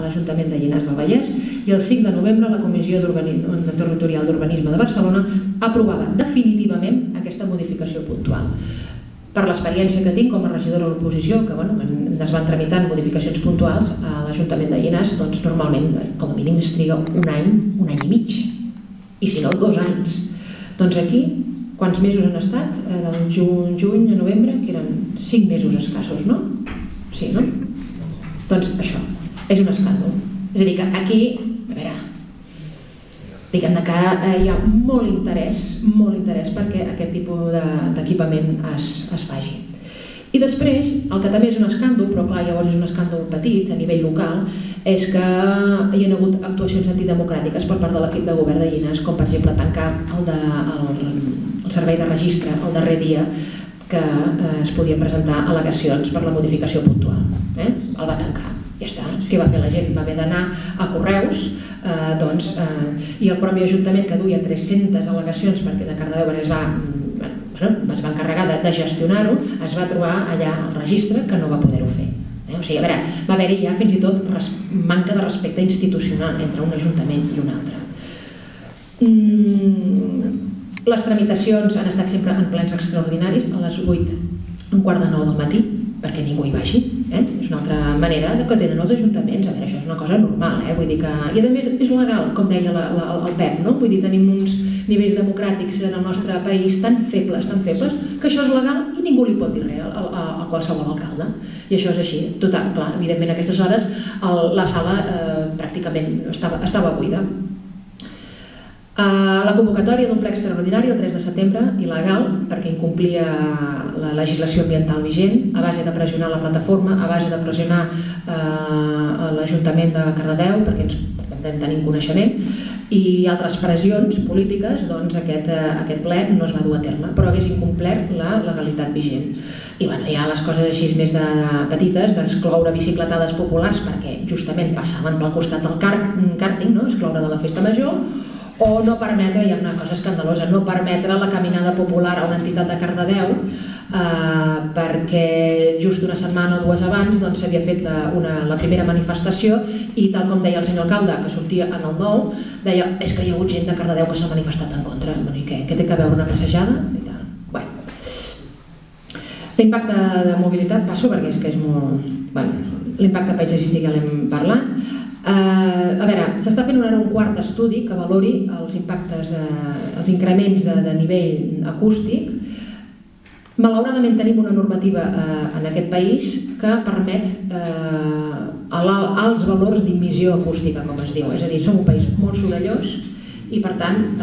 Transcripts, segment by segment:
l'Ajuntament de Llinars del Vallès, i el 5 de novembre la Comissió Territorial d'Urbanisme de Barcelona aprovava definitivament aquesta modificació puntual. Per l'experiència que tinc com a regidora de l'oposició, que es van tramitant modificacions puntuals a l'Ajuntament de Llinars, doncs normalment, com a mínim, es triga un any i mig, i si no, 2 anys. Doncs aquí, quants mesos han estat? Del juny a novembre, que eren 5 mesos escassos, no? Sí, no? Doncs això, és un escàndol. És a dir, que aquí, a veure, diguem que hi ha molt interès perquè aquest tipus d'equipament es faci. I després, el que també és un escàndol, però clar, llavors és un escàndol petit a nivell local, és que hi ha hagut actuacions antidemocràtiques per part de l'equip de govern de Llinars, com per exemple tancar el servei de registre el darrer dia que es podien presentar al·legacions per la modificació puntual. El va tancar, ja està. Què va fer la gent? Va haver d'anar a Correus, i el propi Ajuntament, que duia 300 al·legacions perquè de Cardedeu es va encarregar de gestionar-ho, es va trobar allà al registre que no va poder-ho fer. O sigui, a veure, va haver-hi ja fins i tot manca de respecte institucional entre un Ajuntament i un altre. Les tramitacions han estat sempre en plens extraordinaris, a les 8, un quart de 9 del matí, perquè ningú hi vagi. És una altra manera que tenen els ajuntaments. A veure, això és una cosa normal, vull dir que... I a més és legal, com deia el Pep, no? Vull dir, tenim uns nivells democràtics en el nostre país tan febles, que això és legal i ningú li pot dir res a qualsevol alcalde. I això és així. Total, clar, evidentment a aquestes hores la sala pràcticament estava buida. La convocatòria d'un ple extraordinari el 3 de setembre, il·legal, perquè incomplia la legislació ambiental vigent, a base de pressionar la plataforma, a base de pressionar l'Ajuntament de Cardedeu, perquè en tenim coneixement, i altres pressions polítiques, doncs aquest ple no es va dur a terme, però hagués incomplert la legalitat vigent. I hi ha les coses així més petites, d'excloure bicicletades populars, perquè justament passaven pel costat del càrting, excloure de la festa major, o no permetre, hi ha una cosa escandalosa, no permetre la caminada popular a una entitat de Cardedeu perquè just una setmana o 2 abans s'havia fet la primera manifestació i tal com deia el senyor alcalde, que sortia en el 9, deia és que hi ha hagut gent de Cardedeu que s'ha manifestat en contra. I què té a veure una passejada? L'impacte de mobilitat, passo perquè és que és molt... L'impacte paisatgístic ja l'hem parlat. A veure, s'està fent ara un quart estudi que valori els impactes, els increments de nivell acústic. Malauradament tenim una normativa en aquest país que permet alts valors d'emissió acústica, com es diu. És a dir, som un país molt sorollós i per tant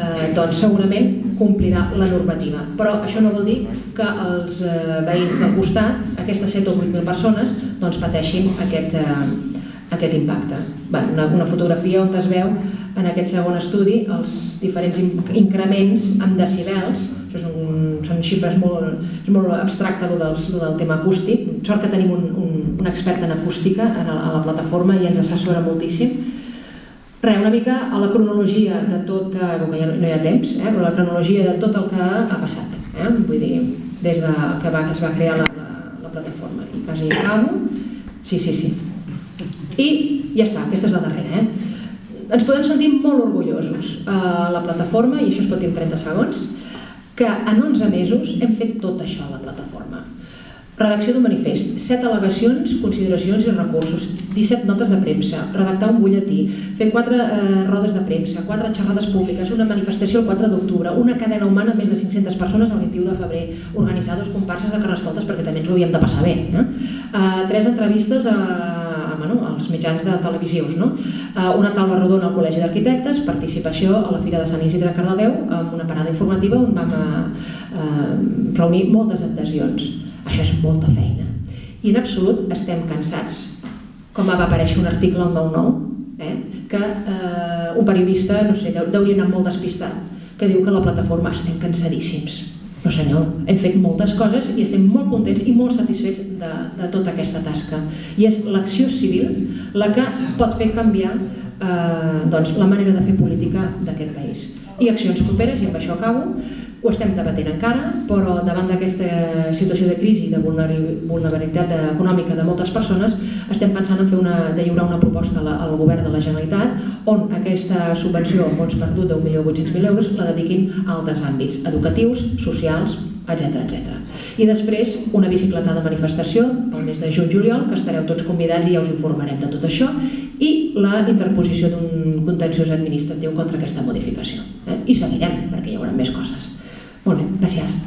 segurament complirà la normativa. Però això no vol dir que els veïns del costat, aquestes 7 o 8.000 persones, pateixin aquest impacte. Una fotografia on es veu en aquest segon estudi els diferents increments en decibels. Són xifres molt abstractes del tema acústic. Sort que tenim un expert en acústica a la plataforma i ens assessora moltíssim. Una mica a la cronologia de tot, com ja no hi ha temps, però la cronologia de tot el que ha passat. Vull dir, des que es va crear la plataforma. I quasi acabo. Sí. I ja està, aquesta és la darrera. Ens podem sentir molt orgullosos a la plataforma, i això es pot dir en 30 segons, que en 11 mesos hem fet tot això a la plataforma. Redacció d'un manifest, 7 al·legacions, consideracions i recursos, 17 notes de premsa, redactar un butlletí, fer 4 rodes de premsa, 4 xerrades públiques, una manifestació el 4 d'octubre, una cadena humana amb més de 500 persones el 21 de febrer, organitzar 2 comparses de Carnestoltes perquè també ens ho havíem de passar bé, 3 entrevistes als mitjans de televisius, una taula rodona al Col·legi d'Arquitectes, participació a la Fira de Sant Isidre a Cardedeu amb una parada informativa on vam reunir moltes adhesions. Això és molta feina. I en absolut estem cansats, com va aparèixer un article al 9-9, que un periodista, no sé, deuria anar molt despistat, que diu que a la plataforma estem cansadíssims. No senyor, hem fet moltes coses i estem molt contents i molt satisfets de tota aquesta tasca. I és l'acció civil la que pot fer canviar la manera de fer política d'aquest país. I accions properes, i amb això acabo, ho estem debatent encara, però davant d'aquesta situació de crisi i de vulnerabilitat econòmica de moltes persones estem pensant en de lliurar una proposta al govern de la Generalitat on aquesta subvenció a fons perdut d'1.800.000 euros la dediquin a altres àmbits educatius, socials, etc. I després una bicicletada manifestació el mes de juny-juliol, que estareu tots convidats i ja us informarem de tot això, i la interposició d'un contenciós administratiu contra aquesta modificació. I seguirem, perquè hi haurà més coses. Molt bé, gràcies.